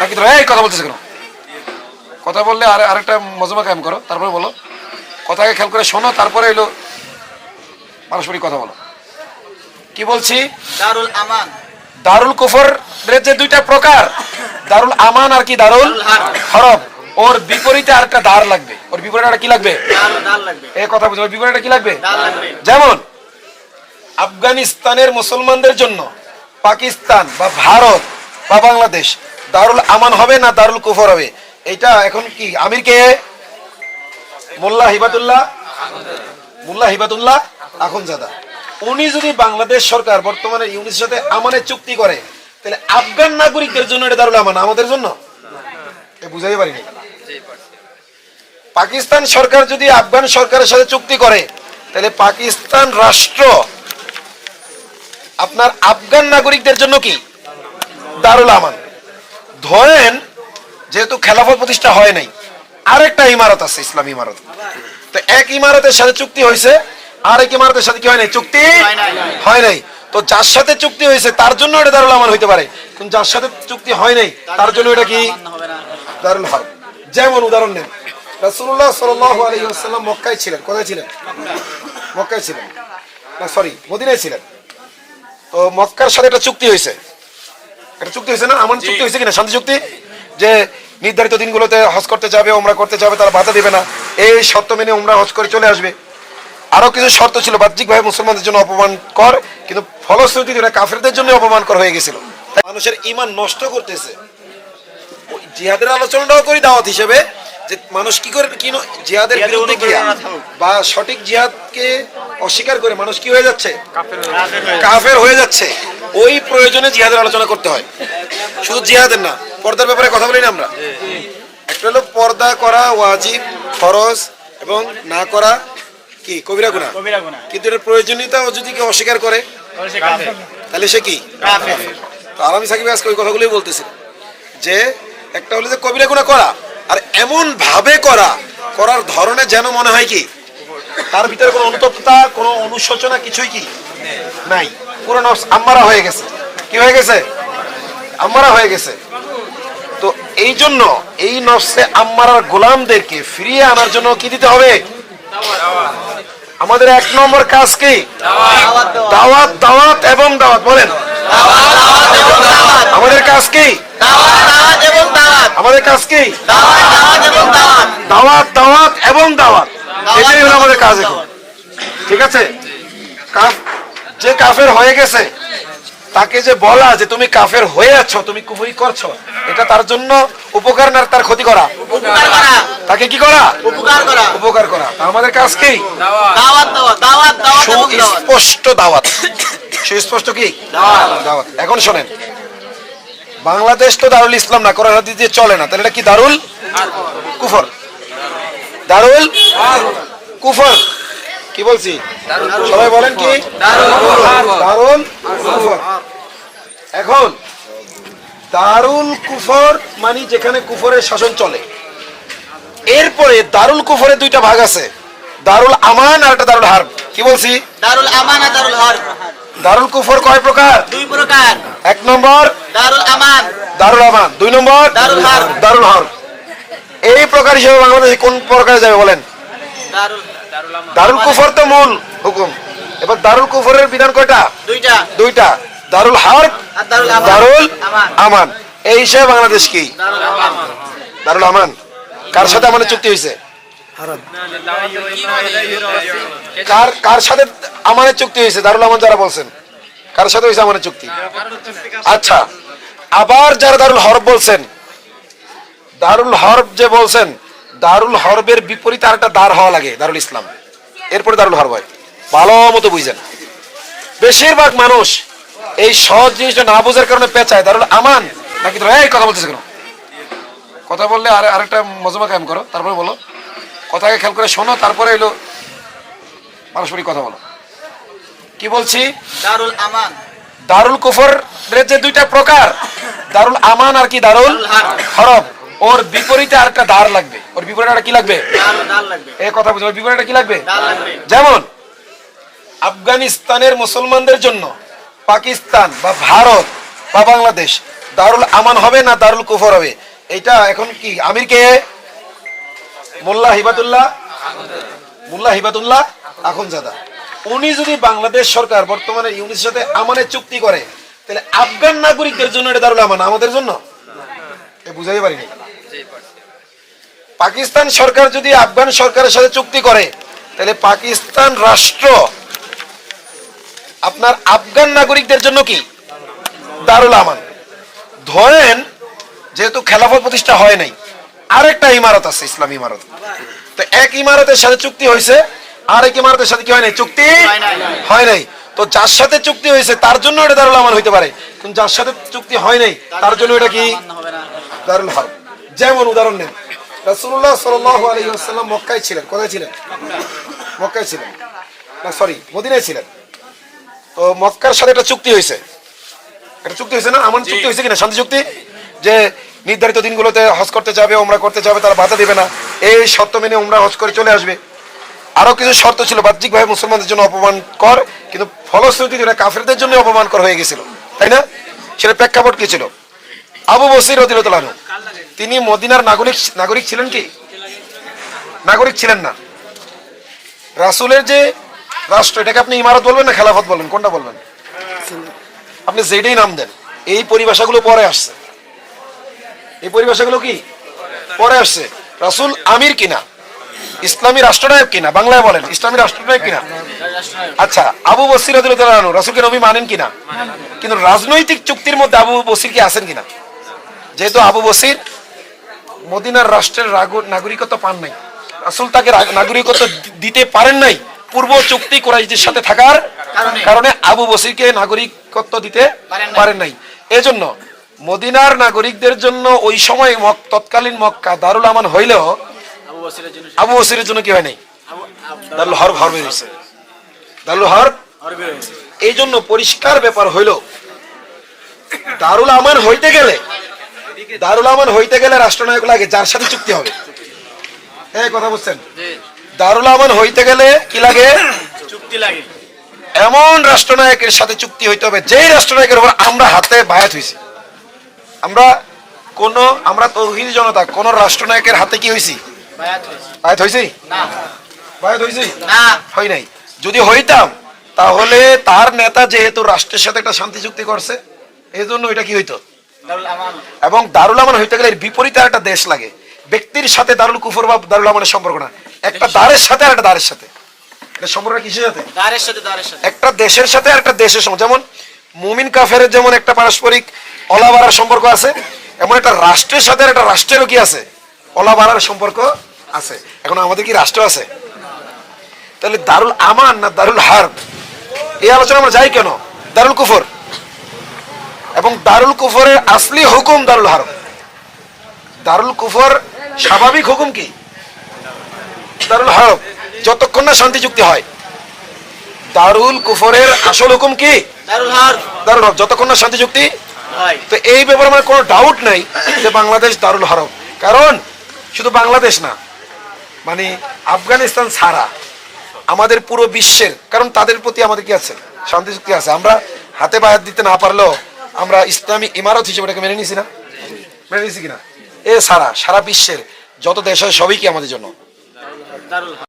নাকি তোরা এই কথা বলতেছে কেন? কথা বললে আরেকটা মজমা কায়েম করো, তারপরে বলো। কথাকে খেয়াল করে শোনো, তারপরে এলো পারস্পরিক কথা বলো। কি বলছি? দারুল আমান, দারুল কুফর যে দুইটা প্রকার, দারুল আমান আর কি দারুল হরব। ওর বিপরীতে আরেকটা দার লাগবে। ওর বিপরীতে আর কি লাগবে? দাল লাগবে। এই কথা বুঝো, ওর বিপরীতে কি লাগবে? দাল লাগবে। যেমন আফগানিস্তানের মুসলমানদের জন্য পাকিস্তান বা ভারত বা বাংলাদেশ দারুল আমান হবে না দারুল কুফর হবে? এটা এখন কি আমির কে? মোল্লা হিবাতুল্লাহ আখুনজাদা। উনি যদি বাংলাদেশ সরকার বর্তমানে ইউনিসের সাথে আমানের চুক্তি করে, তাহলে আফগান নাগরিকদের জন্য এটা দারুল আমান, আমাদের জন্য বুঝাই পারিনি। পাকিস্তান সরকার যদি আফগান সরকারের সাথে চুক্তি করে, তাহলে পাকিস্তান রাষ্ট্র আপনার আফগান নাগরিকদের জন্য কি দারুল আমান। ধরেন যেহেতু খেলাফত প্রতিষ্ঠা হয় নাই, আরেকটা ইমারত আছে, ইসলামী ইমারত, তো এক ইমারতের সাথে চুক্তি হয়েছে, আরেক ইমারতের সাথে কি হয় নাই? চুক্তি হয় নাই। তো যার সাথে চুক্তি হয়েছে তার জন্য এটা দারুল আমান হইতে পারে, কিন্তু যার সাথে চুক্তি হয় নাই তার জন্য এটা কি দারুল হরব। যেমন উদাহরণ নেন, রাসূলুল্লাহ সাল্লাল্লাহু আলাইহি ওয়াসাল্লাম মক্কায় ছিলেন। কোথায় ছিলেন? মক্কায় ছিলেন, না সরি মদিনায় ছিলেন। তো মক্কার সাথে একটা চুক্তি হয়েছে, একটা চুক্তি হয়েছে না? আমান চুক্তি হয়েছে কিনা? শান্তি চুক্তি, যে নির্ধারিত দিনগুলোতে হজ করতে যাবে, ওমরা করতে যাবে, তারা বাধা দিবে না, এই শর্ত মেনে ওমরা হজ করে চলে আসবে। আরো কিছু শর্ত ছিল, বাহ্যিকভাবে মুসলমানদের জন্য অপমান কর, কিন্তু ফলশ্রুতিতে এটা কাফেরদের জন্য অপমান কর হয়ে গেছিল। মানুষের ঈমান নষ্ট করতেছে। জিহাদের আলোচনাটাও করি দাওয়াত হিসেবে, যে মানুষ কি করে কি জিহাদের বিরুদ্ধে গিয়া বা সঠিক জিহাদকে অস্বীকার করে মানুষ কি হয়ে যাচ্ছে? কাফের হয়ে যাচ্ছে। ওই প্রয়োজনে জিহাদের আলোচনা করতে হয়, শুধু জিহাদের না। পর্দার ব্যাপারে কথা বলি না আমরা? একটা হলো পর্দা করা ওয়াজিব, ফরজ, এবং না করা কি কবিরা গুনাহ। কিন্তু এর প্রয়োজনীয়তা যদি কেউ অস্বীকার করে তাহলে সে কি কাফের। তো আলামী সাকিব আজকে ওই কথাগুলোই বলতেছিল, যে একটা হলো যে কবিরা গুনাহ করা, আর এমন ভাবে করার ধরনে যেন মনে হয় কি তার ভিতরে কোনো অনুতপ্ততা, কোনো অনুশোচনা কিছুই কি নাই, পুরো নফস আম্মারা হয়ে গেছে। কি হয়ে গেছে? আম্মারা হয়ে গেছে। তো এই জন্য এই নফসে আম্মারার গোলামদেরকে ফিরিয়ে আনার জন্য কি দিতে হবে? আমাদের এক নম্বর কাজ কি? দাওয়াত, দাওয়াত এবং দাওয়াত। বলেন আমাদের কাজ কি? আমাদের কাজ কি? দাওয়াত, দাওয়াত এবং দাওয়াত, এটাই হলো আমাদের কাজ এখন। ঠিক আছে? যে কাফের হয়ে গেছে তাকে যে বলা যে তুমি কাফের হয়ে আছো, তুমি কুফরি করছো, এটা তার জন্য উপকার না তার ক্ষতি করা? তাকে কি করা? উপকার করা। আমাদের কাজ কি? সুস্পষ্ট দাওয়াত। সুস্পষ্ট কি দাওয়াত। এখন শোনেন, বাংলাদেশ তো দারুল ইসলাম না, কোরআন হাদিস দিয়ে চলে না, তাহলে এটা কি দারুল কুফর? দারুল কুফর। কি বলছি সবাই বলেন কি? দারুল কুফর। এখন দারুল কুফর মানে যেখানে কুফরের শাসন চলে। এরপরে দারুল কুফরের দুইটা ভাগ আছে, দারুল আমান আর একটা দারুল হারব। কি বলছি? দারুল আমান আর দারুল হারব। দারুল কুফর কয় প্রকার? দুই প্রকার। এক নম্বর দারুল আমান, দারুল আমান। দুই নম্বর দারুল হারব, দারুল হারব। এই প্রকার হিসেবে বাংলাদেশে কোন প্রকারে যাবে বলেন? দারুল কুফর তো মূল হুকুম। এবার দারুল কুফরের বিধান কয়টা? দুইটা, দারুল হারব, দারুল আমান। এই হিসেবে বাংলাদেশ কি দারুল আমান। কার সাথে আমাদের চুক্তি হয়েছে? কার সাথে আমাদের চুক্তি হয়েছে? দারুল আমান যারা বলছেন, কার সাথে হয়েছে আমাদের চুক্তি? আচ্ছা, আবার যারা দারুল হরব বলছেন, দারুল হরব যে বলছেন, দারুল হরবের বিপরীতে আরেকটা দার হওয়া লাগে, দারুল ইসলাম, এরপরে দারুল হরব হয়। ভালো মতো বুঝেন। বেশিরভাগ মানুষ এই সহজ জিনিসটা না বোঝার কারণে পেঁচায় দারুল আমান, নাকি তোরা এই কথা বলতেছে কেন? কথা বললে আরেকটা মজমা কায়েম করো, তারপরে বলো। কথাকে খেয়াল করে শোনো, তারপরে এলো পারস্পরিক কথা বলো। কি বলছি? দারুল আমান, দারুল কুফর যে দুইটা প্রকার, দারুল আমান আর কি দারুল হরব। ওর বিপরীতে আরেকটা দার লাগবে। ওর বিপরীতে কি লাগবে? এই কথা বুঝো, ওর বিপরীতে কি লাগবে? যেমন আফগানিস্তানের মুসলমানদের জন্য পাকিস্তান বা ভারত বা বাংলাদেশ দারুল আমান হবে না দারুল কুফর হবে? এটা এখন কি আমির কে? মোল্লা হিবাতুল্লাহ আখুনজাদা। উনি যদি বাংলাদেশ সরকার বর্তমানে ইউনিসের সাথে আমানের চুক্তি করে, তাহলে আফগান নাগরিকদের জন্য এটা দারুল আমান, আমাদের জন্য বুঝাই পারিনি। পাকিস্তান সরকার যদি আফগান সরকারের সাথে চুক্তি করে, তাহলে পাকিস্তান রাষ্ট্র আপনার আফগান নাগরিকদের জন্য কি দারুল আমান। ধরেন যেহেতু খেলাফত প্রতিষ্ঠা হয় নাই, আরেকটা ইমারত আছে, ইসলামী ইমারত। তো এক ইমারতের সাথে চুক্তি হয়েছে, আরেক ইমারতের সাথে কি হয় নাই? চুক্তি হয় নাই। তো যার সাথে চুক্তি হয়েছে তার জন্য এটা দারুল আমান হইতে পারে, কিন্তু যার সাথে চুক্তি হয় নাই তার জন্য এটা কি দারুল হারব। যেমন উদাহরণ নেন, রাসূলুল্লাহ সাল্লাল্লাহু আলাইহি ওয়াসাল্লাম মক্কায় ছিলেন। কোথায় ছিলেন? মক্কায় ছিলেন না, সরি, মদিনায় ছিলেন। তো মক্কার সাথে একটা চুক্তি হয়েছে, একটা চুক্তি হয়েছে না? আমান চুক্তি হয়েছে কিনা? শান্তি চুক্তি, যে নির্ধারিত দিনগুলোতে হজ করতে যাবে, ওমরা করতে যাবে, তারা বাধা দিবে না, এই শর্ত মেনে ওমরা হজ করে চলে আসবে। আরো কিছু শর্ত ছিল, বাহ্যিকভাবে মুসলমানদের জন্য অপমান কর, কিন্তু ফলশ্রুতিতে কাফেরদের জন্য অপমান কর হয়ে গেছিল, তাই না? সেটা প্রেক্ষাপট কি ছিল? আবু বসির রাদিয়াল্লাহু আনহু তিনি মদিনার নাগরিক ছিলেন কি? নাগরিক ছিলেন না। রাসূলের যে রাষ্ট্র, এটাকে আপনি ইমারত বলবেন না খেলাফত বলবেন? কোনটা বলবেন? আপনি যেটাই নাম দেন, এই পরিভাষাগুলো পরে আসছে। এই পরিভাষাগুলো কি পরে আসছে? রাসূল আমির কিনা? ইসলামী রাষ্ট্রনায়ক কিনা? বাংলায় বলেন, ইসলামী রাষ্ট্রনায়ক কিনা? আচ্ছা, আবু বসির রাদিয়াল্লাহু আনহু রাসূলকে নবী মানেন কিনা? কিন্তু রাজনৈতিক চুক্তির মধ্যে আবু বসির কি আছেন কিনা? যেহেতু আবু বসির মদিনার রাষ্ট্রের নাগরিকত্ব পান নাই, রাসূল তাকে নাগরিকত্ব দিতে পারেন নাই পূর্ব চুক্তি কুরাইশদের সাথে থাকার কারণে আবু বসিরকে নাগরিকত্ব দিতে পারেন নাই। এজন্য মদিনার নাগরিকদের জন্য ওই সময় তৎকালীন মক্কা দারুল আমান হইলেও আবু বসিরের জন্য কি হয় নাই? দারুল হরব বের হয়েছে, দারুল হরব। এই জন্য পরিষ্কার ব্যাপার হইল, দারুল আমান হইতে গেলে রাষ্ট্রনায়ক লাগে যার সাথে চুক্তি হবে। এই কথা বুঝছেন? দারুল আমান হইতে গেলে কি লাগে? চুক্তি লাগে। এমন রাষ্ট্রনায়কের সাথে চুক্তি হইতে হবে, যেই রাষ্ট্রনায়কের উপর আমরা হাতে বায়াত হইছি। আমরা তৌহিদি জনতা কোন রাষ্ট্রনায়কের হাতে কি হইছি? বায়াত হইছি না? বায়াত হইছি না? হয় নাই। যদি হইতাম তাহলে তার নেতা যেহেতু রাষ্ট্রের সাথে একটা শান্তি চুক্তি করছে, এই জন্য এটা কি হইতো? এবং দারুল আমান হইতে গেলে এর বিপরীতে একটা দেশ লাগে। ব্যক্তির সাথে দারুল কুফর বা দারুল আমানের সম্পর্ক না, একটা দ্বারের সাথে আর একটা দ্বারের সাথে। এটা সম্পর্ক কিসের সাথে? দ্বারের সাথে। একটা দেশের সাথে আর একটা দেশের সম্পর্ক। যেমন মুমিন কাফেরের যেমন একটা পারস্পরিক অলাবাড়ার সম্পর্ক আছে, এমন একটা রাষ্ট্রের সাথে আর একটা রাষ্ট্রেরও কি আছে? অলাবাড়ার সম্পর্ক আছে। এখন আমাদের কি রাষ্ট্র আছে? তাহলে দারুল আমান না দারুল হারব, এই আলোচনা আমরা যাই কেন? দারুল কুফর এবং দারুল কুফরের আসলি হুকুম দারুল হারব। দারুল কুফর স্বাভাবিক হুকুম কি? দারুল হারব, যতক্ষণ না শান্তি চুক্তি হয়। দারুল কুফরের আসল হুকুম কি? দারুল হারব, যতক্ষণ না শান্তি চুক্তি হয়। তো এই ব্যাপারে আমার কোনো ডাউট নাই যে বাংলাদেশ দারুল হারব। কারণ শুধু বাংলাদেশ না, মানে আফগানিস্তান ছাড়া আমাদের পুরো বিশ্বের, কারণ তাদের প্রতি আমাদের কি আছে? শান্তি চুক্তি আছে। আমরা হাতে বায়াত দিতে না পারলেও আমরা ইসলামী ইমারত হিসেবে এটাকে মেনে নিছি না? মেনে নিছি কিনা? এ ছাড়া সারা বিশ্বের যত দেশ হয় সবই কি আমাদের জন্য?